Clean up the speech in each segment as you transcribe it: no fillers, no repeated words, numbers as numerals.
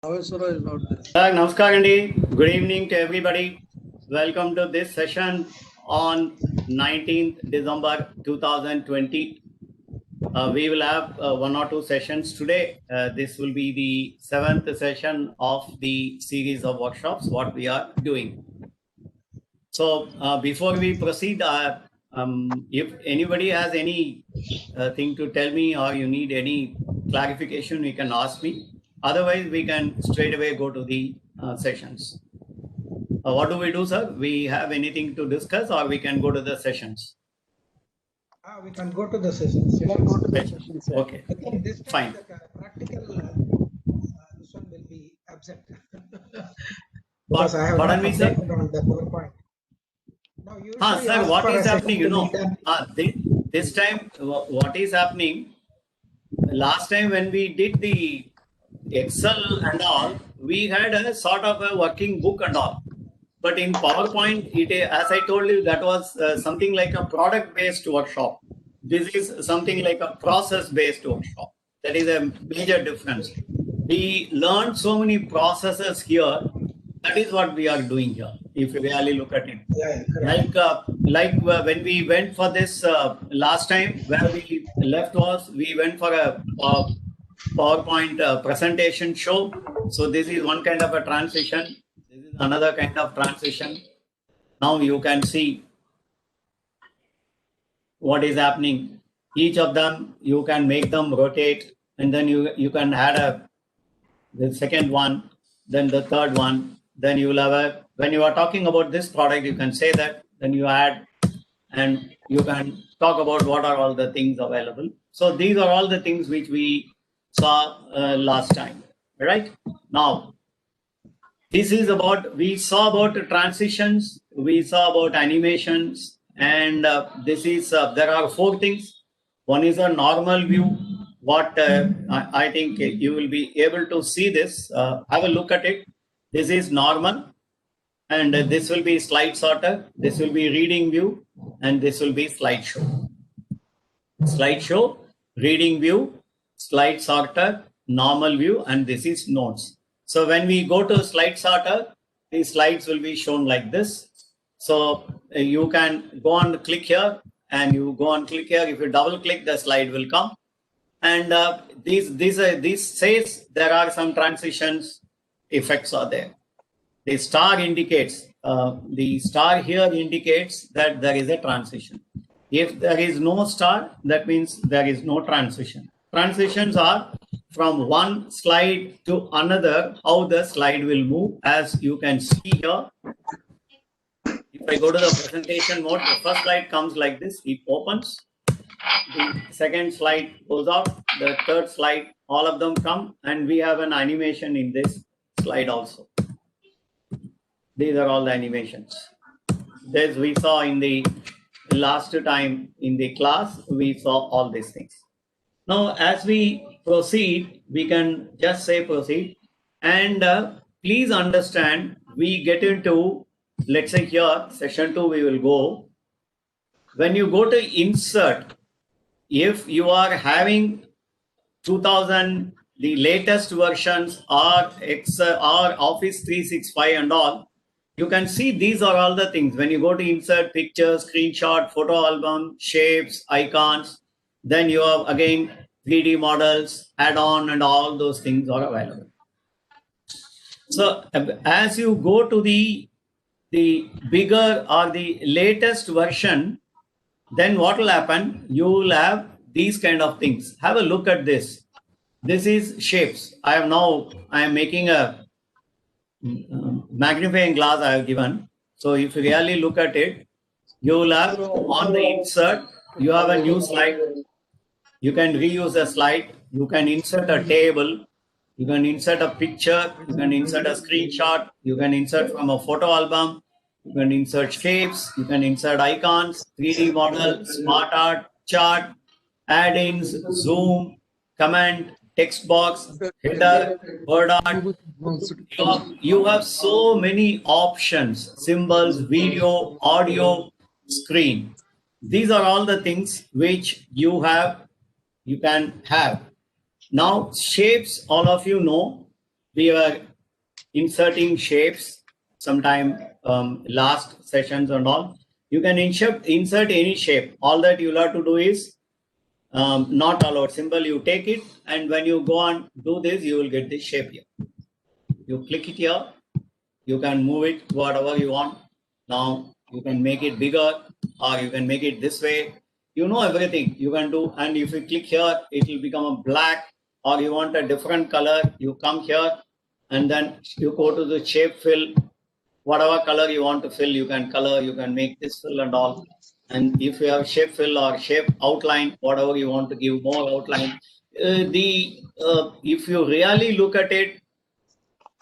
Avasara is not there. Namaskar Andy. Good evening to everybody. Welcome to this session on 19th December 2020. We will have one or two sessions today. This will be the 7th session of the series of workshops, what we are doing. So before we proceed, if anybody has any thing to tell me or you need any clarification, you can ask me. Otherwise, we can straight away go to the sessions. What do we do, sir? We have anything to discuss or we can go to the sessions? We can go to the sessions. You can go to the sessions. Okay. I think this fine. time the practical this one will be absent. Because I have not updated on the PowerPoint. Now, sir, what is happening? You know, this time, what is happening? Last time when we did the Excel and all, we had a sort of a working book and all. But in PowerPoint, as I told you, that was something like a product-based workshop. This is something like a process-based workshop. That is a major difference. We learned so many processes here. That is what we are doing here, if you really look at it. Like when we went for this last time, where we left was, we went for a PowerPoint presentation show. So this is one kind of a transition. This is another kind of transition. Now you can see what is happening. Each of them, you can make them rotate, and then you can add the second one, then the third one. Then you will have when you are talking about this product, you can say that, then you add, and you can talk about what are all the things available. So these are all the things which we saw last time, right? Now, this is we saw about transitions, we saw about animations, and this is, there are 4 things. One is a normal view. What I think you will be able to see this, have a look at it. This is normal, and this will be slide sorter, this will be reading view, and this will be slideshow. Slideshow, reading view, slide sorter, normal view, and this is notes. So when we go to slide sorter, these slides will be shown like this. So you can go and click here, and you go and click here. If you double click, the slide will come. And this says there are some transitions effects are there. The star indicates, the star here indicates that there is a transition. If there is no star, that means there is no transition. Transitions are from one slide to another, how the slide will move, as you can see here. If I go to the presentation mode, the first slide comes like this, it opens. The second slide goes out, the third slide, all of them come, and we have an animation in this slide also. These are all the animations. This we saw in the last time in the class, we saw all these things. Now, as we proceed, we can just say proceed. And please understand, we get into, let's say here, session 2, we will go. When you go to insert, if you are having 2000, the latest versions are Office 365 and all, you can see these are all the things. When you go to insert pictures, screenshot, photo album, shapes, icons, then you have again 3D models, add-on, and all those things are available. So as you go to the bigger or the latest version, then what will happen? You will have these kind of things. Have a look at this. This is shapes. I am making a magnifying glass I have given. So if you really look at it, you will have on the insert, you have a new slide. You can reuse a slide. You can insert a table. You can insert a picture. You can insert a screenshot. You can insert from a photo album. You can insert shapes. You can insert icons, 3D model, smart art, chart, add-ins, zoom, comment, text box, header, word art. You have so many options, symbols, video, audio, screen. These are all the things which you can have. Now, shapes, all of you know, we were inserting shapes sometime last sessions and all. You can insert any shape. All that you'll have to do is not allowed symbol. You take it, and when you go and do this, you will get this shape here. You click it here. You can move it whatever you want. Now you can make it bigger, or you can make it this way. You know everything you can do. And if you click here, it will become a black, or you want a different color. You come here, and then you go to the shape fill. Whatever color you want to fill, you can color. You can make this fill and all. And if you have shape fill or shape outline, whatever you want to give more outline, if you really look at it,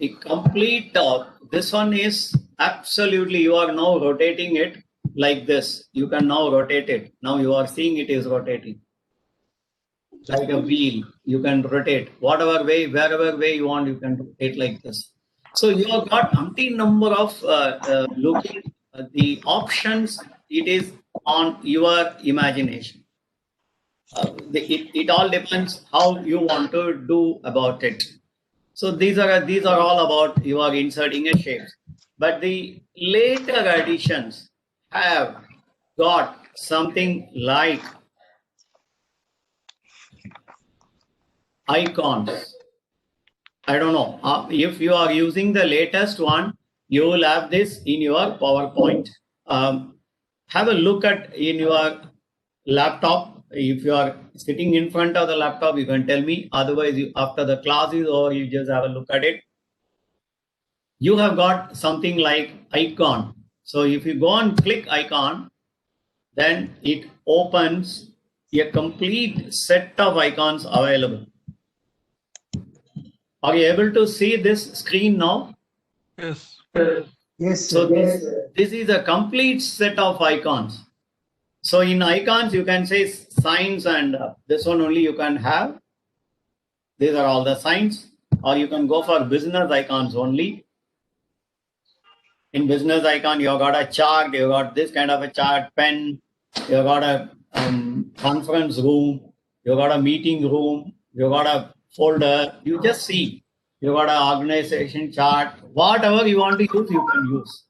the complete this one is absolutely, you are now rotating it like this. You can now rotate it. Now you are seeing it is rotating like a wheel. You can rotate whatever way, wherever way you want. You can rotate like this. So you have got umpteen number of looking the options. It is on your imagination. It all depends how you want to do about it. So these are all about you are inserting a shape. But the later editions have got something like icons. I don't know. If you are using the latest one, you will have this in your PowerPoint. Have a look at in your laptop. If you are sitting in front of the laptop, you can tell me. Otherwise, after the class is over, you just have a look at it. You have got something like icon. So if you go and click icon, then it opens a complete set of icons available. Are you able to see this screen now? Yes. Yes. So this is a complete set of icons. So in icons, you can say signs, and this one only you can have. These are all the signs. Or you can go for business icons only. In business icon, you got a chart, you got this kind of a chart, pen, you got a conference room, you got a meeting room, you got a folder. You just see. You got an organization chart. Whatever you want to use, you can use.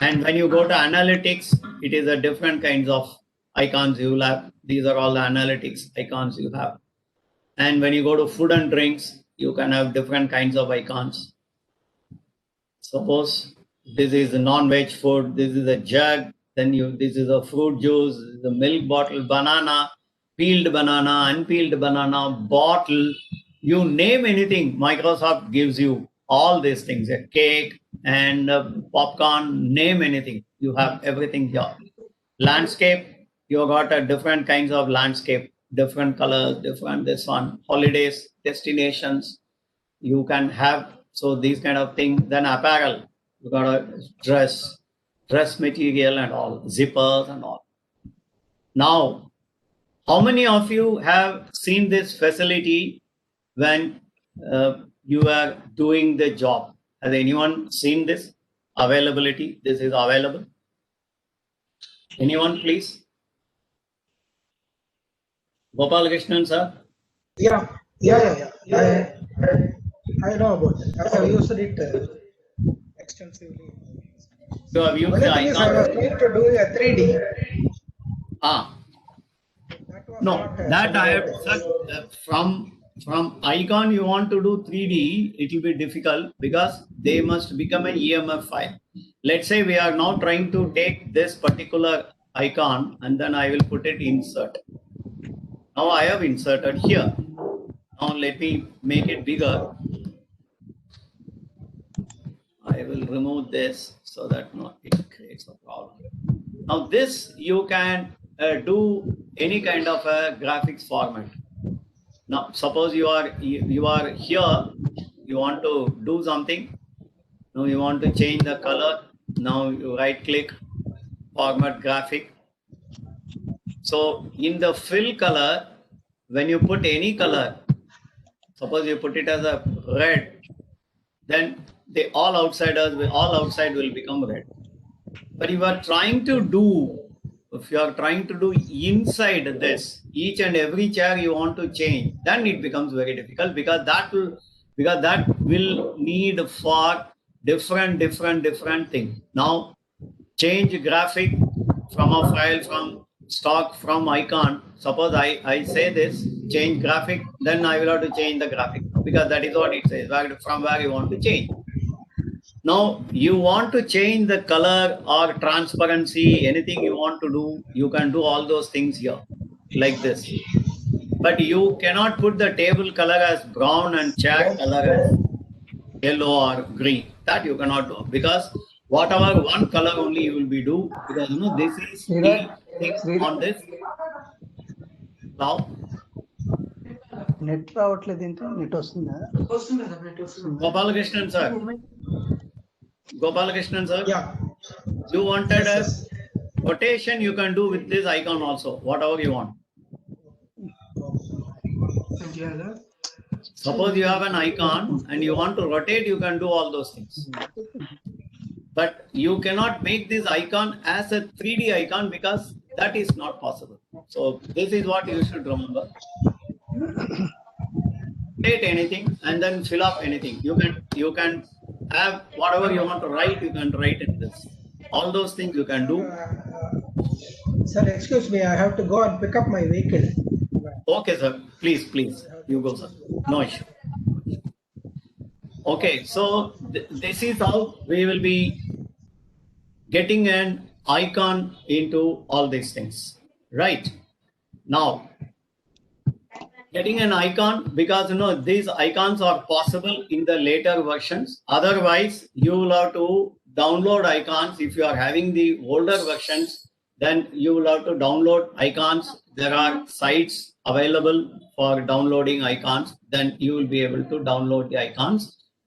And when you go to analytics, it is a different kinds of icons you will have. These are all the analytics icons you have. And when you go to food and drinks, you can have different kinds of icons. Suppose this is a non-veg food, this is a jug, then this is a fruit juice, this is a milk bottle, banana, peeled banana, unpeeled banana, bottle. You name anything, Microsoft gives you all these things, a cake and popcorn, name anything. You have everything here. Landscape, you got a different kinds of landscape, different colors, different this one. Holidays, destinations, you can have. So these kind of things. Then apparel, you got a dress material and all, zippers and all. Now, how many of you have seen this facility when you are doing the job? Has anyone seen this availability? This is available. Anyone, please? Gopal Krishnan, sir? Yeah. I know about it. I have used it extensively. You have used Only the thing is, I was icon. trying to do a 3D. That was No, not, that I have said, from icon you want to do 3D, it will be difficult because they must become an EMF file. Let's say we are now trying to take this particular icon and then I will put it insert. Now I have inserted here. Now let me make it bigger. I will remove this so that it creates a problem. Now this you can do any kind of a graphics format. Now suppose you are here, you want to do something. Now you want to change the color. Now you right click, format graphic. So in the fill color, when you put any color, suppose you put it as a red, then all outside will become red. But if you are trying to do inside this, each and every chair you want to change, then it becomes very difficult because that will because that will need for different thing. Now change graphic from a file, from stock, from icon. Suppose I say this, change graphic, then I will have to change the graphic because that is what it says, from where you want to change. Now you want to change the color or transparency, anything you want to do, you can do all those things here like this. But you cannot put the table color as brown and chat color as yellow or green. That you cannot do because whatever one color only you will be do, because this is the thing on this. Now net రావట్లేదు ఏంటి? Net వస్తుందా? Gopalakrishnan sir. Gopalakrishnan sir. Yeah. You wanted Yes, a rotation, you can do with this icon also, whatever you want. Suppose you have an icon and you want to rotate, you can do all those things. But you cannot make this icon as a 3D icon because that is not possible. So this is what you should remember. Rotate anything and then fill up anything. You can have whatever you want to write, you can write in this. All those things you can do. Sir, excuse me, I have to go and pick up my vehicle. Okay, sir. Please, you go, sir. No issue. Okay, so this is how we will be getting an icon into all these things, right? Now, getting an icon, because these icons are possible in the later versions. Otherwise, you will have to download icons. If you are having the older versions, then you will have to download icons. There are sites available for downloading icons. Then you will be able to download the icons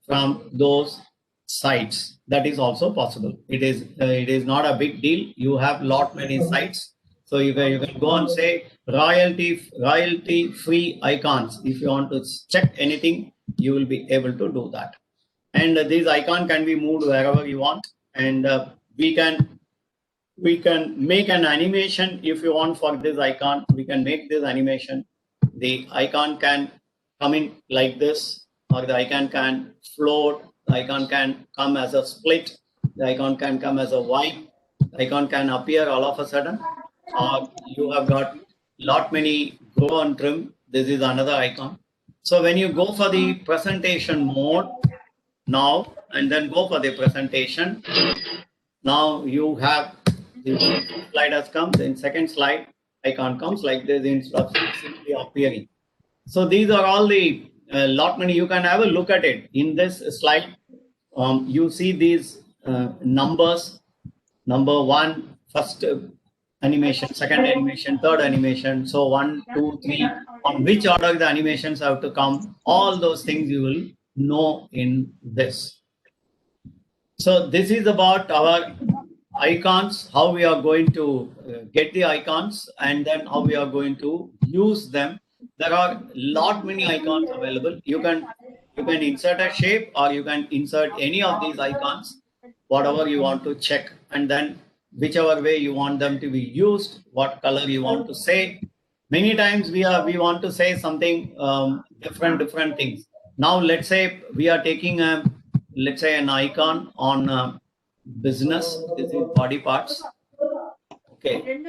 from those sites. That is also possible. It is not a big deal. You have many sites. So you can go and say royalty free icons. If you want to check anything, you will be able to do that. And these icon can be moved wherever you want. And we can make an animation if you want for this icon. We can make this animation. The icon can come in like this, or the icon can float. The icon can come as a split. The icon can come as a white. The icon can appear all of a sudden. Or you have got many grow and trim. This is another icon. So when you go for the presentation mode now, and then go for the presentation, now you have the slide has come. Then second slide icon comes like this instead of simply appearing. So these are all the many. You can have a look at it in this slide. You see these numbers. Number 1, first animation, second animation, third animation. So 1, 2, 3. On which order the animations have to come. All those things you will know in this. So this is about our icons, how we are going to get the icons, and then how we are going to use them. There are many icons available. You can insert a shape, or you can insert any of these icons, whatever you want to check, and then whichever way you want them to be used, what color you want to say. Many times we want to say something different things. Now let's say we are taking an icon on business. This is body parts. Okay,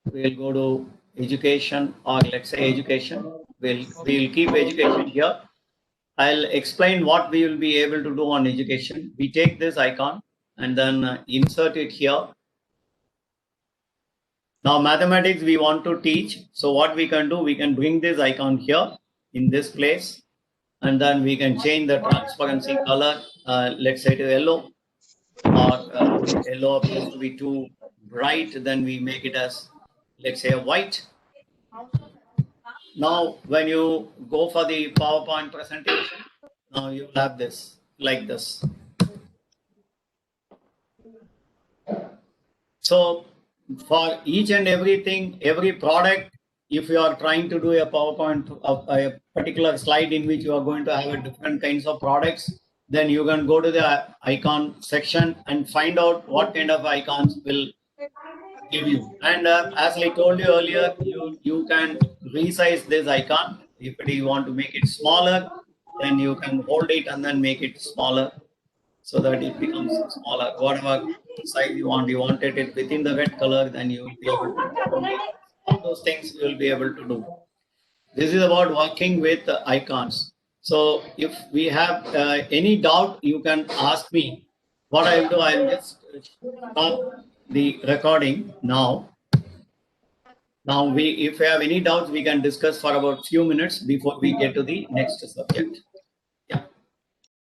we'll go to education, or let's say education. We'll keep education here. I'll explain what we will be able to do on education. We take this icon and then insert it here. Now mathematics we want to teach. So what we can do, we can bring this icon here in this place, and then we can change the transparency color. Let's say to yellow, or yellow appears to be too bright. Then we make it as, let's say, a white. Now when you go for the PowerPoint presentation, now you will have this like this. So for each and everything, every product, if you are trying to do a PowerPoint of a particular slide in which you are going to have a different kinds of products, then you can go to the icon section and find out what kind of icons will give you. And as I told you earlier, you can resize this icon. If you want to make it smaller, then you can hold it and then make it smaller so that it becomes smaller. Whatever size you wanted it within the red color, then you will be able to, all those things you will be able to do. This is about working with icons. So if we have any doubt, you can ask me. What I will do, I will just stop the recording now. Now, if you have any doubts, we can discuss for about few minutes before we get to the next subject.